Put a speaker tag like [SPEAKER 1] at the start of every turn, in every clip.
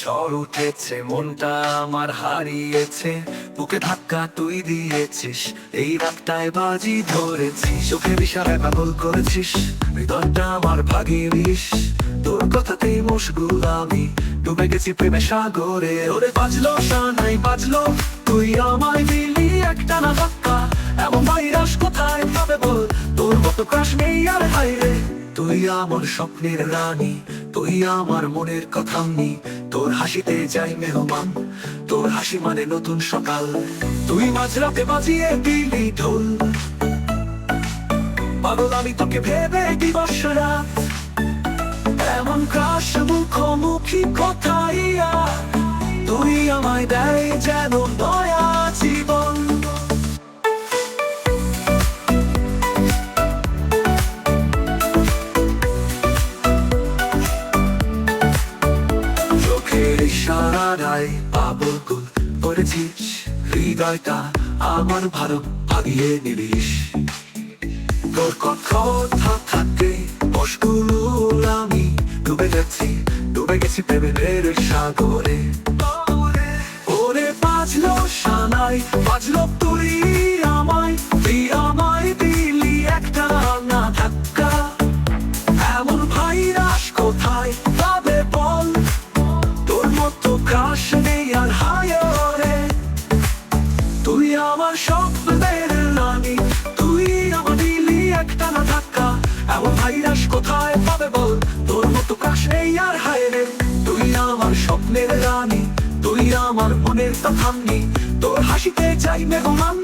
[SPEAKER 1] ঝড় উঠেছে, মনটা আমার হারিয়েছে, বুকে ধাক্কা তুই দিয়েছিস, এই রাতটায় বাজি ধরেছিস, চোখে বিষায় পাগল করেছিস, হৃদয়টা আমার ভাগিস, তোর কথাতেই মশগুল আমি, ডুবে গেছি প্রেমে সাগরে। ওরে বাজলো সানাই বাজলো, তুই আমায় দিলি একটা না ধাক্কা, এমন ভাইরাস কোথায় পাবে বল, তোর মতো ক্রাশ নেই আর হায়রে। তুই আমার স্বপ্নের রানী, তুই আমার মনের কথা নি, তোর হাসিতে যাই মেহমান, তোর হাসি মানে নতুন সকাল, তুই মাঝরাতে বাজিয়ে দিলি ঢোল, পাগল আমি তোকে ভেবে দিবস রাত, এমন ক্রাশ মুখোমুখি কথাই আর, তুই আমায় দেয় যেন নয়া জীবন। ইশারায় পাগল করেছিস, হৃদয়টা আমার ভালো ভাগিয়ে নিলিস, তোর কথা থাকে মশগুল আমি, ডুবে গেছি প্রেমের সাগরে। ওরে বাজলো সানাই বাজলো, তুই আমায় দিলি একটা না ধাক্কা, এমন ভাইরাস কোথায় পাবে বল, তোর মতো ক্রাশ নেই আর হায়রে। তুই আমার স্বপ্নের রানী, তুই আমার দিলি একটা না ধাক্কা, এমন ভাইরাস কোথায় পাবে বল, তোর মতো ক্রাশ নেই আর হায়রে। তুই আমার স্বপ্নের রানী, তুই আমার মনের কথা নি, তোর হাসিতে চাই মেহমান,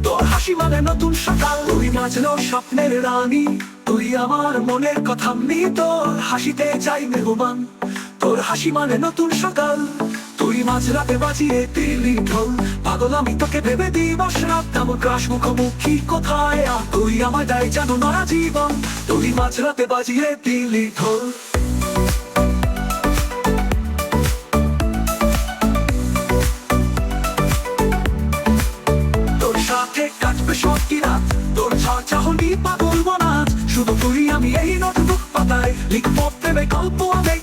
[SPEAKER 1] তোর হাসি মানে নতুন সকাল, তুই নাচলো স্বপ্নের রানী, তুই আমার মনের কথা নি, তোর হাসিতে চাই মেহমান, তোর হাসি মানে নতুন সকাল, তুই মাঝরাতে বাজিয়ে দিলি ঢোল, পাগল আমি তোকে ভেবে দিবস রাত, এমন ক্রাশ মুখোমুখি কোথায় আর, তুই আমায় দেয় যেন নয়া জীবন, তুই মাঝরাতে বাজিয়ে দিলি ঢোল। তোর সাথে কাটবে সত্যি রাত, তোর চাহনি পাগল মনাজ, শুধু তুই আমি এই নোটবুক পাতায় লিখবো প্রেমে গল্প আমি।